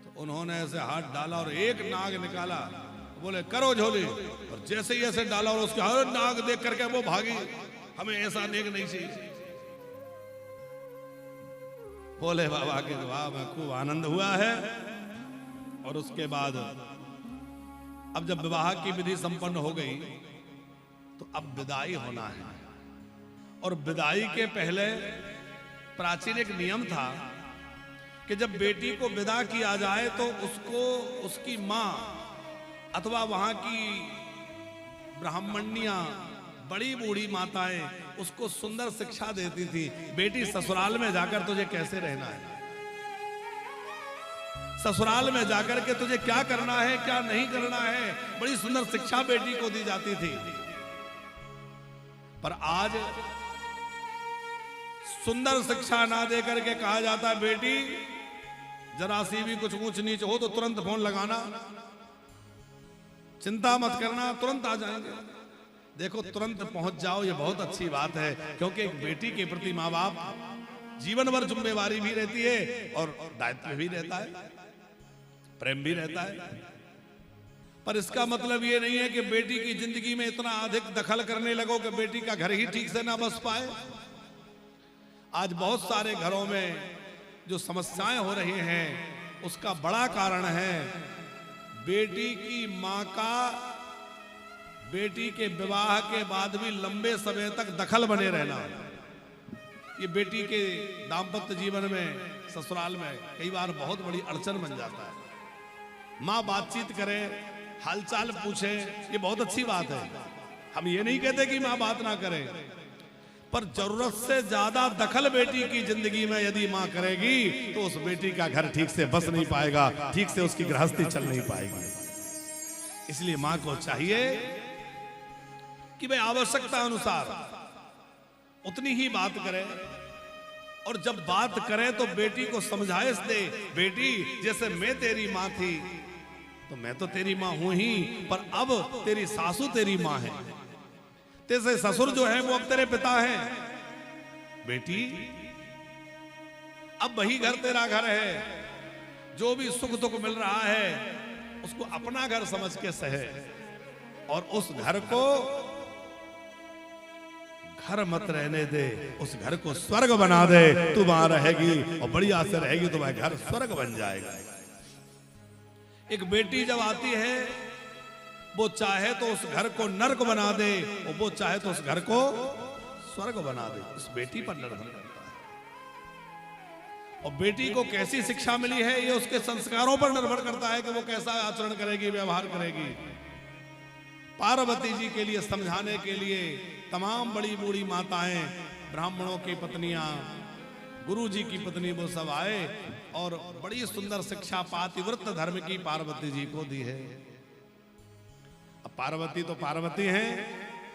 Speaker 1: तो उन्होंने ऐसे हाथ डाला और एक नाग निकाला। बोले करो झोली, और जैसे ही ऐसे डाला और उसके हर नाक देख करके वो भागी, हमें ऐसा नेक नहीं चाहिए। भोले बाबा के दुआ में खूब आनंद हुआ है। और उसके बाद अब जब विवाह की विधि संपन्न हो गई तो अब विदाई होना है। और विदाई के पहले प्राचीन एक नियम था कि जब बेटी को विदा किया जाए तो उसको उसकी माँ अथवा वहां की ब्राह्मणियां, बड़ी बूढ़ी माताएं उसको सुंदर शिक्षा देती थी। बेटी ससुराल में जाकर तुझे कैसे रहना है, ससुराल में जाकर के तुझे क्या करना है क्या नहीं करना है, बड़ी सुंदर शिक्षा बेटी को दी जाती थी। पर आज सुंदर शिक्षा ना देकर के कहा जाता है बेटी जरा सी भी कुछ ऊंच नीच हो तो तुरंत फोन लगाना, चिंता मत करना, तुरंत आ जाएंगे। देखो तुरंत पहुंच जाओ, ये बहुत अच्छी बात है, क्योंकि एक बेटी के प्रति माँ बाप जीवन भर जिम्मेवारी भी रहती है और दायित्व भी रहता है, प्रेम भी रहता है। पर इसका मतलब ये नहीं है कि बेटी की जिंदगी में इतना अधिक दखल करने लगो कि बेटी का घर ही ठीक से ना बस पाए। आज बहुत सारे घरों में जो समस्याएं हो रही हैं उसका बड़ा कारण है बेटी की मां का बेटी के विवाह के बाद भी लंबे समय तक दखल बने रहना। ये बेटी के दाम्पत्य जीवन में, ससुराल में कई बार बहुत बड़ी अड़चन बन जाता है। माँ बातचीत करे, हालचाल पूछे, ये बहुत अच्छी बात है, हम ये नहीं कहते कि माँ बात ना करे, पर जरूरत से ज्यादा दखल बेटी की जिंदगी में यदि माँ करेगी तो उस बेटी का घर ठीक से बस नहीं पाएगा, ठीक से उसकी गृहस्थी चल नहीं पाएगी। इसलिए माँ को चाहिए कि भाई आवश्यकता अनुसार उतनी ही बात करे, और जब बात करे तो बेटी को समझाइश दे, बेटी जैसे मैं तेरी माँ थी तो मैं तो तेरी माँ हूं ही, पर अब तेरी सासू तेरी माँ है, तेरे ससुर जो है वो अब तेरे पिता हैं। बेटी अब वही घर तेरा घर है, जो भी सुख दुख मिल रहा है उसको अपना घर समझ के सहे, और उस घर को घर मत रहने दे, उस घर को स्वर्ग बना दे। तू वहां रहेगी और बढ़िया से रहेगी तो वह घर स्वर्ग बन जाएगा। एक बेटी जब आती है वो चाहे तो उस घर को नर्क बना दे और वो चाहे तो उस घर को स्वर्ग बना दे, उस बेटी पर निर्भर करता है। और बेटी को कैसी शिक्षा मिली है ये उसके संस्कारों पर निर्भर करता है कि वो कैसा आचरण करेगी, व्यवहार करेगी। पार्वती जी के लिए समझाने के लिए तमाम बड़ी बूढ़ी माताएं, ब्राह्मणों की पत्नियां, गुरु जी की पत्नी, वो सब आए और बड़ी सुंदर शिक्षा पातिव्रत धर्म की पार्वती जी को दी है। अब पार्वती तो पार्वती हैं,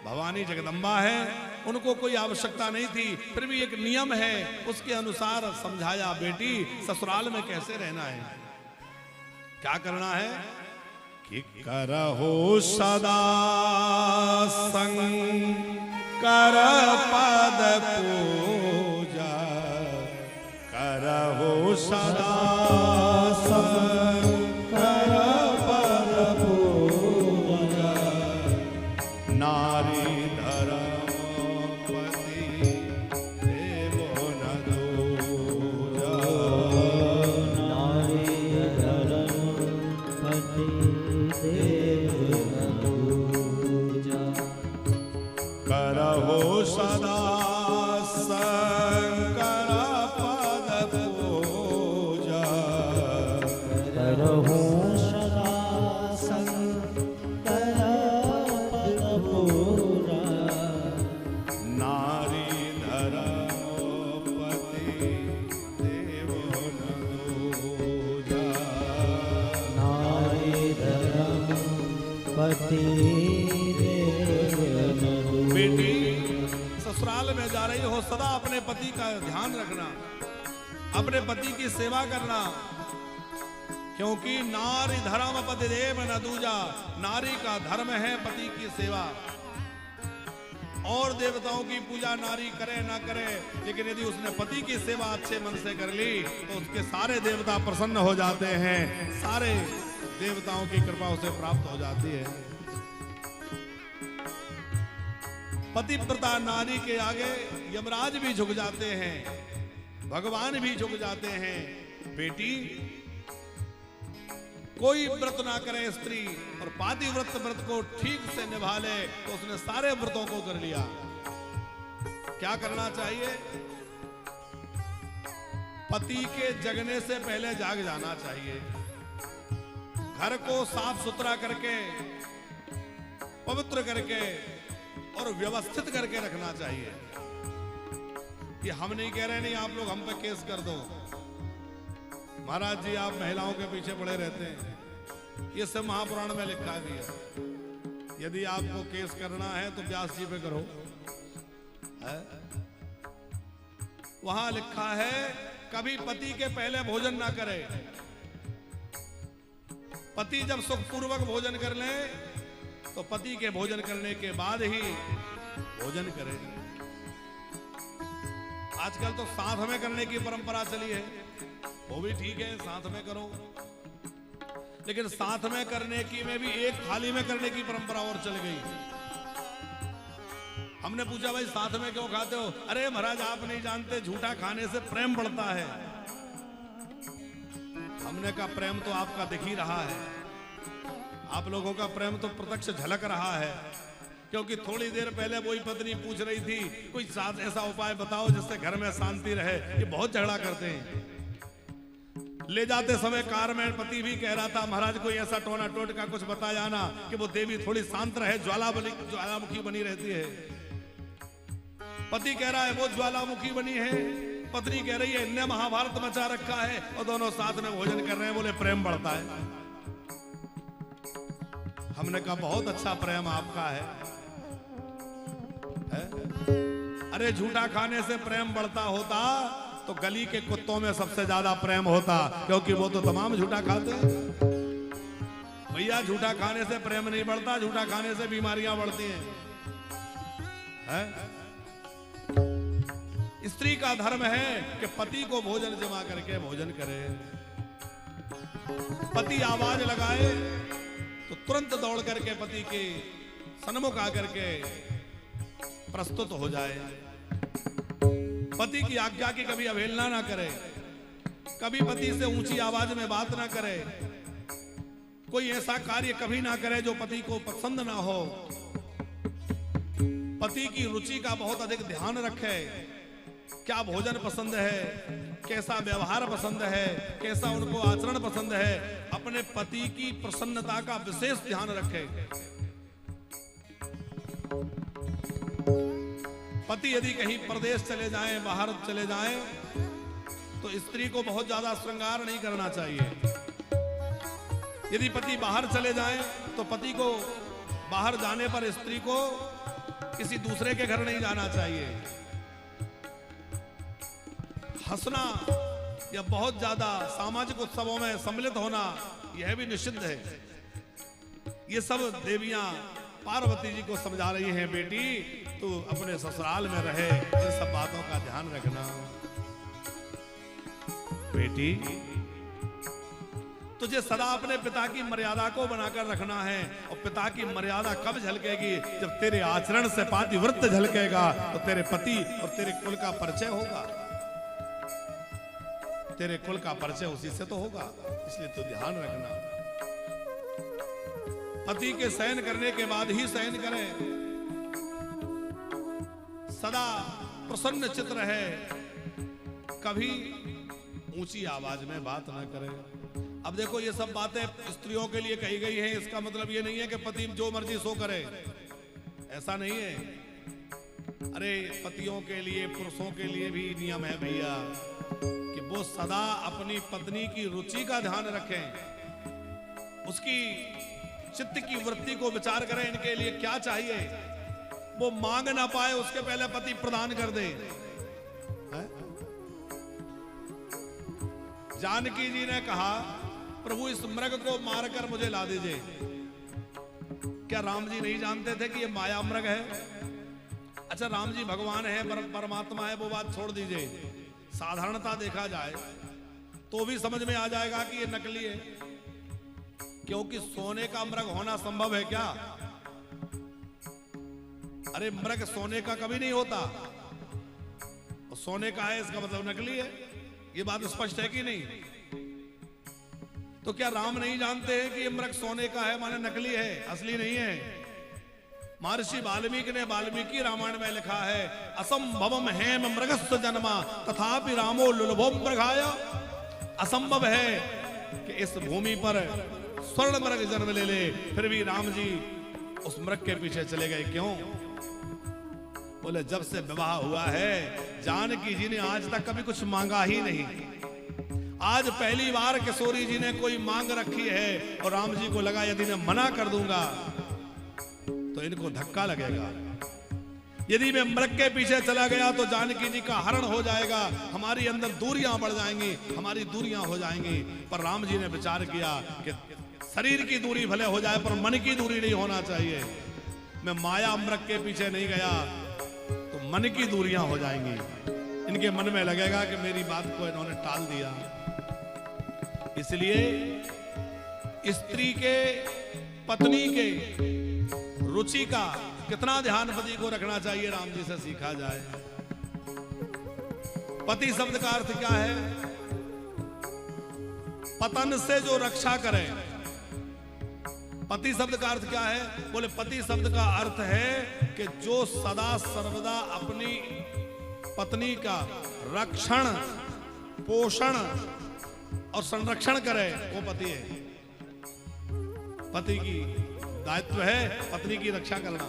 Speaker 1: भवानी जगदम्बा है, उनको कोई आवश्यकता नहीं थी, फिर भी एक नियम है उसके अनुसार समझाया बेटी ससुराल में कैसे रहना है, क्या करना है कि करहो सदा शंकर पद पूजा, करहो सदा शंकर पद पूजा, नारी धर्मपति देवो न दूजा,
Speaker 2: नारी धर्मपति देवो न दूजा,
Speaker 1: करहो सदा शंकर पद पूजा,
Speaker 2: करहु सदा शंकर पद पूजा,
Speaker 1: नारी धर्मपति देवो न दूजा,
Speaker 2: नारी धर्मपति देवो न दूजा।
Speaker 1: बेटी ससुराल में जा रही हो, सदा अपने पति का ध्यान रखना, अपने पति की सेवा करना, क्योंकि नारी धर्मपति देव न दूजा, नारी का धर्म है पति की सेवा। और देवताओं की पूजा नारी करे ना करे, लेकिन यदि उसने पति की सेवा अच्छे मन से कर ली तो उसके सारे देवता प्रसन्न हो जाते हैं, सारे देवताओं की कृपा उसे प्राप्त हो जाती है। पतिव्रता नारी के आगे यमराज भी झुक जाते हैं, भगवान भी झुक जाते हैं। बेटी, कोई व्रत ना करे स्त्री और पातिव्रत व्रत को ठीक से निभा ले तो उसने सारे व्रतों को कर लिया। क्या करना चाहिए? पति के जगने से पहले जाग जाना चाहिए। घर को साफ सुथरा करके, पवित्र करके और व्यवस्थित करके रखना चाहिए। ये हम नहीं कह रहे, नहीं आप लोग हम पे केस कर दो, महाराज जी आप महिलाओं के पीछे पड़े रहते हैं। ये सब महापुराण में लिखा भी है। यदि आपको केस करना है तो व्यास जी पे करो, है? वहां लिखा है कभी पति के पहले भोजन ना करे। पति जब सुखपूर्वक भोजन कर ले तो पति के भोजन करने के बाद ही भोजन करे। आजकल तो साथ में करने की परंपरा चली है, वो भी ठीक है, साथ में करो, लेकिन साथ में करने की में भी एक थाली में करने की परंपरा और चल गई। हमने पूछा भाई साथ में क्यों खाते हो? अरे महाराज आप नहीं जानते, झूठा खाने से प्रेम बढ़ता है। हमने कहा प्रेम तो आपका दिख ही रहा है, आप लोगों का प्रेम तो प्रत्यक्ष झलक रहा है। क्योंकि थोड़ी देर पहले वही पत्नी पूछ रही थी कोई साथ ऐसा उपाय बताओ जिससे घर में शांति रहे। ये बहुत झगड़ा करते हैं। ले जाते समय कार में पति भी कह रहा था महाराज कोई ऐसा टोना टोटका कुछ बता जाना कि वो देवी थोड़ी शांत रहे, ज्वालामुखी बनी रहती है। पति कह रहा है वो ज्वालामुखी बनी है, पत्नी कह रही है इनने महाभारत मचा रखा है, और दोनों साथ में भोजन कर रहे हैं। बोले प्रेम बढ़ता है। हमने कहा बहुत अच्छा प्रेम आपका है? अरे झूठा खाने से प्रेम बढ़ता होता तो गली के कुत्तों में सबसे ज्यादा प्रेम होता, क्योंकि वो तो तमाम झूठा खाते हैं। भैया झूठा खाने से प्रेम नहीं बढ़ता, झूठा खाने से बीमारियां बढ़ती हैं। स्त्री का धर्म है कि पति को भोजन जमा करके भोजन करे। पति आवाज लगाए तो तुरंत दौड़ करके पति के सन्मुख आकर के प्रस्तुत हो जाए। पति की आज्ञा की कभी अवहेलना ना करे, कभी पति से ऊंची आवाज में बात ना करे, कोई ऐसा कार्य कभी ना करे जो पति को पसंद ना हो। पति की रुचि का बहुत अधिक ध्यान रखे। क्या भोजन पसंद है, कैसा व्यवहार पसंद है, कैसा उनको आचरण पसंद है, अपने पति की प्रसन्नता का विशेष ध्यान रखे। पति यदि कहीं प्रदेश चले जाएं, बाहर चले जाएं, तो स्त्री को बहुत ज्यादा श्रृंगार नहीं करना चाहिए। यदि पति बाहर चले जाएं, तो पति को बाहर जाने पर स्त्री को किसी दूसरे के घर नहीं जाना चाहिए। हंसना या बहुत ज्यादा सामाजिक उत्सवों में सम्मिलित होना यह भी निषिद्ध है। ये सब देवियां पार्वती जी को समझा रही हैं, बेटी तू अपने ससुराल में रहे, इन सब बातों का ध्यान रखना। बेटी तुझे सदा अपने पिता की मर्यादा को बनाकर रखना है, और पिता की मर्यादा कब झलकेगी? जब तेरे आचरण से पातिव्रत्य झलकेगा तो तेरे पति और तेरे कुल का परिचय होगा। तेरे कुल का परिचय उसी से तो होगा, इसलिए तो ध्यान रखना। पति के शयन करने के बाद ही शयन करें, सदा प्रसन्न चित्त रहे, कभी ऊंची आवाज में बात ना करें। अब देखो ये सब बातें स्त्रियों के लिए कही गई हैं, इसका मतलब ये नहीं है कि पति जो मर्जी सो करे, ऐसा नहीं है। अरे पतियों के लिए, पुरुषों के लिए भी नियम है भैया कि वो सदा अपनी पत्नी की रुचि का ध्यान रखें, उसकी चित्त की वृत्ति को विचार करें, इनके लिए क्या चाहिए। वो मांग ना पाए उसके पहले पति प्रदान कर दे। जानकी जी ने कहा प्रभु इस मृग को मारकर मुझे ला दीजिए। क्या राम जी नहीं जानते थे कि ये माया मृग है? अच्छा राम जी भगवान है, परमात्मा है, वो बात छोड़ दीजिए। साधारणता देखा जाए तो भी समझ में आ जाएगा कि ये नकली है, क्योंकि सोने का मृग होना संभव है क्या? अरे मृग सोने का कभी नहीं होता, और सोने का है इसका मतलब नकली है, ये बात स्पष्ट है कि नहीं? तो क्या राम नहीं जानते हैं कि ये मृग सोने का है माने नकली है, असली नहीं है? महर्षि वाल्मीकि ने वाल्मीकि रामायण में लिखा है, असंभवम हेम मृगस्थ जन्मा तथापि रामो लुलभो मृगाय। असंभव है कि इस भूमि पर स्वर्ण मृग जन्म ले ले, फिर भी राम जी उस मृग के पीछे चले गए। क्यों? बोले जब से विवाह हुआ है जानकी जी ने आज तक कभी कुछ मांगा ही नहीं। आज पहली बार किशोरी जी ने कोई मांग रखी है और राम जी को लगा यदि मैं मना कर दूंगा तो इनको धक्का लगेगा। यदि मैं मृग के पीछे चला गया तो जानकी जी का हरण हो जाएगा, हमारी अंदर दूरियां बढ़ जाएंगी, हमारी दूरियां हो जाएंगी। पर राम जी ने विचार किया कि शरीर की दूरी भले हो जाए पर मन की दूरी नहीं होना चाहिए। मैं माया मृग के पीछे नहीं गया तो मन की दूरियां हो जाएंगी। इनके मन में लगेगा कि मेरी बात को इन्होंने टाल दिया। इसलिए स्त्री के, पत्नी के रुचि का कितना ध्यान पति को रखना चाहिए, राम जी से सीखा जाए। पति शब्द का अर्थ क्या है? पतन से जो रक्षा करे। पति शब्द का अर्थ क्या है? बोले पति शब्द का अर्थ है कि जो सदा सर्वदा अपनी पत्नी का रक्षण, पोषण और संरक्षण करे, वो पति है। पति की दायित्व है पत्नी की रक्षा करना,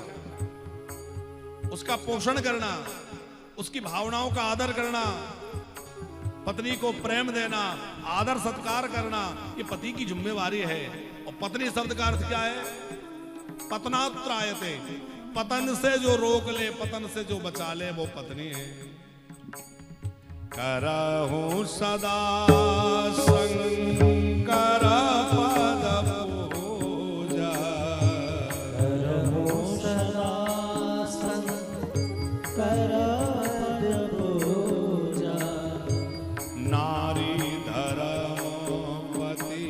Speaker 1: उसका पोषण करना, उसकी भावनाओं का आदर करना, पत्नी को प्रेम देना, आदर सत्कार करना, ये पति की जिम्मेवारी है। और पत्नी शब्द का अर्थ क्या है? पतनात्रायते, पतन से जो रोक ले, पतन से जो बचा ले, वो पत्नी है। करहूं सदा शंकर पद पूजा,
Speaker 2: करहूं सदा शंकर पद पूजा,
Speaker 1: नारी धर्मपति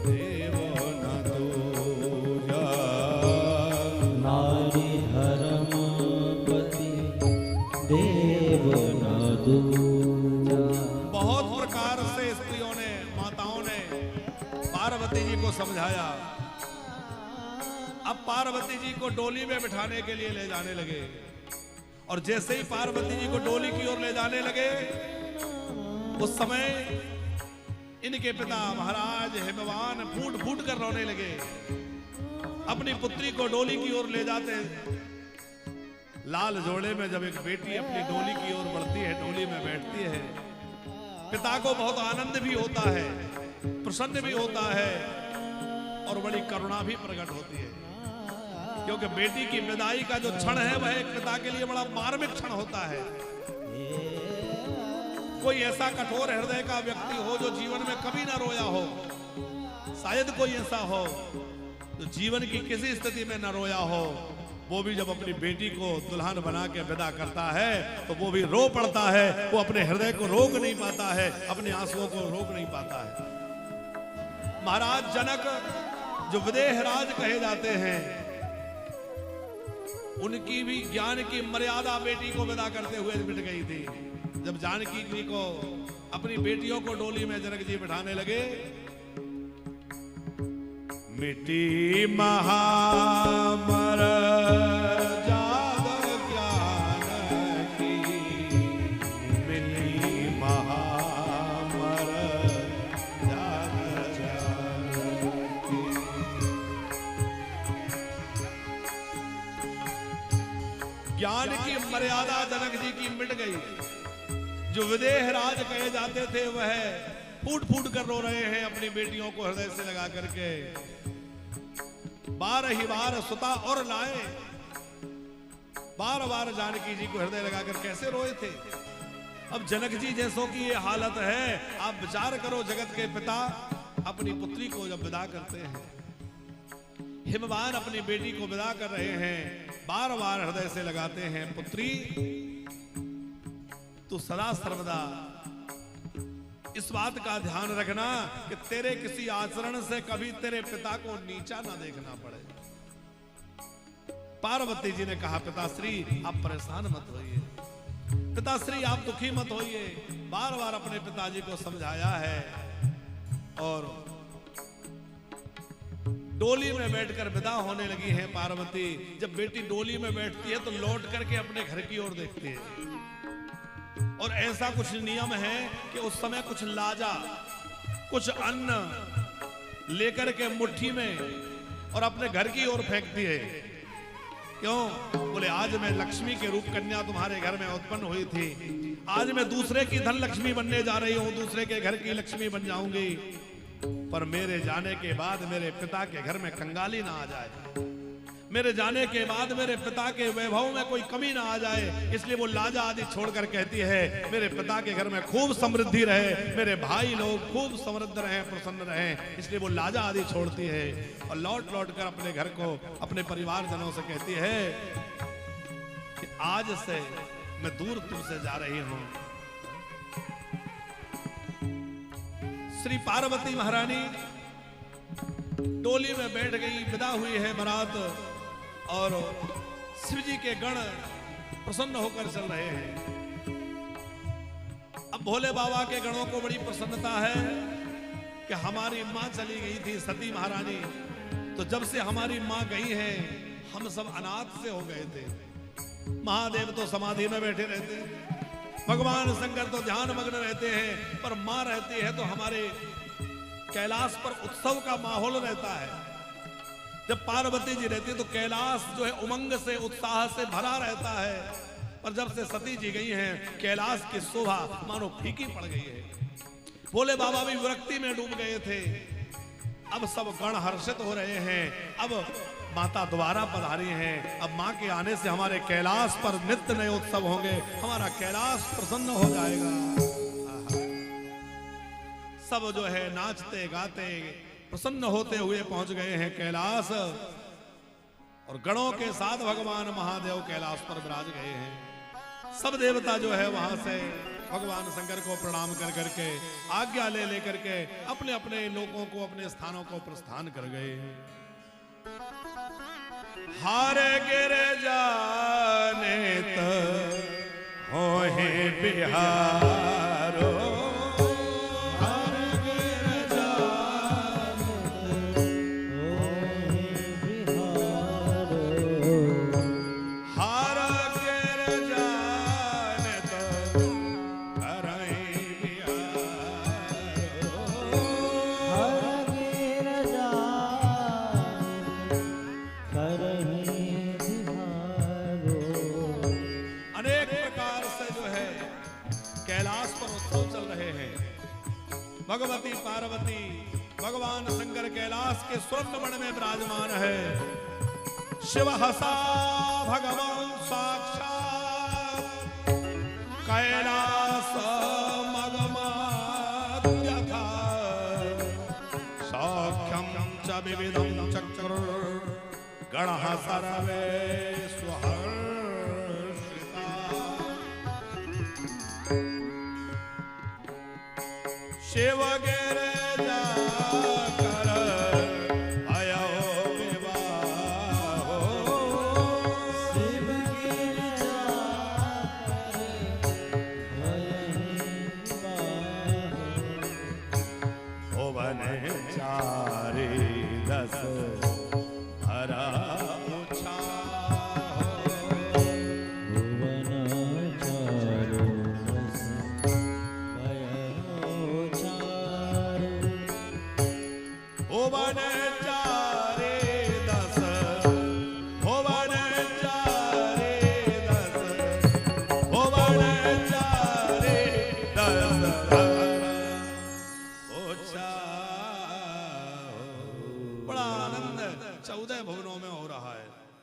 Speaker 1: देव न दूजा,
Speaker 2: नारी धर्मपति देव न दूजा।
Speaker 1: बहुत प्रकार से स्त्रियों ने, माताओं ने पार्वती जी को समझाया। अब पार्वती जी को डोली में बिठाने के लिए ले जाने लगे, और जैसे ही पार्वती जी को डोली की ओर ले जाने लगे उस समय इनके पिता महाराज हिमवान फूट फूट कर रोने लगे। अपनी पुत्री को डोली की ओर ले जाते, लाल जोड़े में जब एक बेटी अपनी डोली की ओर बढ़ती है, डोली में बैठती है, पिता को बहुत आनंद भी होता है, प्रसन्न भी होता है और बड़ी करुणा भी प्रकट होती है। क्योंकि बेटी की विदाई का जो क्षण है वह एक पिता के लिए बड़ा मार्मिक क्षण होता है। कोई ऐसा कठोर हृदय का व्यक्ति हो जो जीवन में कभी ना रोया हो, शायद कोई ऐसा हो जो जीवन की किसी स्थिति में न रोया हो, वो भी जब अपनी बेटी को दुल्हन बना के विदा करता है तो वो भी रो पड़ता है। वो अपने हृदय को रोक नहीं पाता है, अपने आंसुओं को रोक नहीं पाता है। महाराज जनक जो विदेह राज कहे जाते हैं, उनकी भी ज्ञान की मर्यादा बेटी को विदा करते हुए मिट गई थी। जब जानकी जी को अपनी बेटियों को डोली में जनक जी बिठाने लगे, मिटी महामर जाग ज्ञान की, मिटी महामर जाग ज्ञान की। ज्ञान की मर्यादा जनक जी की मिट गई। जो विदेह राज कहे जाते थे वह फूट फूट कर रो रहे हैं अपनी बेटियों को हृदय से लगा करके। बार ही बार सुता और लाए, बार बार जानकी जी को हृदय लगाकर कैसे रोए थे। अब जनक जी जैसों की ये हालत है, आप विचार करो, जगत के पिता अपनी पुत्री को जब विदा करते हैं, हिमवान अपनी बेटी को विदा कर रहे हैं, बार बार हृदय से लगाते हैं, पुत्री तू सदा सर्वदा इस बात का ध्यान रखना कि तेरे किसी आचरण से कभी तेरे पिता को नीचा ना देखना पड़े। पार्वती जी ने कहा पिताश्री आप परेशान मत होइए, पिताश्री आप दुखी मत होइए। बार बार अपने पिताजी को समझाया है और डोली में बैठकर विदा होने लगी है पार्वती। जब बेटी डोली में बैठती है तो लौट करके अपने घर की ओर देखती है और ऐसा कुछ नियम है कि उस समय कुछ लाजा, कुछ अन्न लेकर के मुट्ठी में और अपने घर की ओर फेंकती है। क्यों? बोले आज मैं लक्ष्मी के रूप कन्या तुम्हारे घर में उत्पन्न हुई थी, आज मैं दूसरे की धन लक्ष्मी बनने जा रही हूं, दूसरे के घर की लक्ष्मी बन जाऊंगी, पर मेरे जाने के बाद मेरे पिता के घर में कंगाली ना आ जाए, मेरे जाने के बाद मेरे पिता के वैभव में कोई कमी ना आ जाए, इसलिए वो लाजा आदि छोड़कर कहती है मेरे पिता के घर में खूब समृद्धि रहे, मेरे भाई लोग खूब समृद्ध रहे, प्रसन्न रहे, इसलिए वो लाजा आदि छोड़ती है और लौट लौट कर अपने घर को, अपने परिवारजनों से कहती है कि आज से मैं दूर तुमसे जा रही हूं। श्री पार्वती महारानी डोली में बैठ गई, विदा हुई है बारात और शिव जी के गण प्रसन्न होकर चल रहे हैं। अब भोले बाबा के गणों को बड़ी प्रसन्नता है कि हमारी मां चली गई थी सती महारानी, तो जब से हमारी मां गई है हम सब अनाथ से हो गए थे। महादेव तो समाधि में बैठे रहते हैं, भगवान शंकर तो ध्यान मग्न रहते हैं, पर मां रहती है तो हमारे कैलाश पर उत्सव का माहौल रहता है। जब पार्वती जी रहती है तो कैलाश जो है उमंग से, उत्साह से भरा रहता है, पर जब से सती जी गई हैं कैलाश की शोभा मानो फीकी पड़ गई है। भोले बाबा भी विरक्ति में डूब गए थे। अब सब गण हर्षित हो रहे हैं, अब माता दोबारा पधारी हैं, अब मां के आने से हमारे कैलाश पर नित्य नए उत्सव होंगे, हमारा कैलाश प्रसन्न हो जाएगा। सब जो है नाचते गाते प्रसन्न होते हुए पहुंच गए हैं कैलाश और गणों के साथ भगवान महादेव कैलाश पर विराज गए हैं। सब देवता जो है वहां से भगवान शंकर को प्रणाम कर करके आज्ञा ले लेकर के अपने अपने लोगों को, अपने स्थानों को प्रस्थान कर गए। हारे गिर जाने तो हो हे बिहारो, भगवती पार्वती भगवान शंकर कैलाश के स्वर्ण वन में विराजमान है। शिव हसा भगवान साक्षात कैलाश मगमाद्यथा सौख्यम च विविधम चक्र गणः सर्वे स्वहर्षिता। शिव गिरे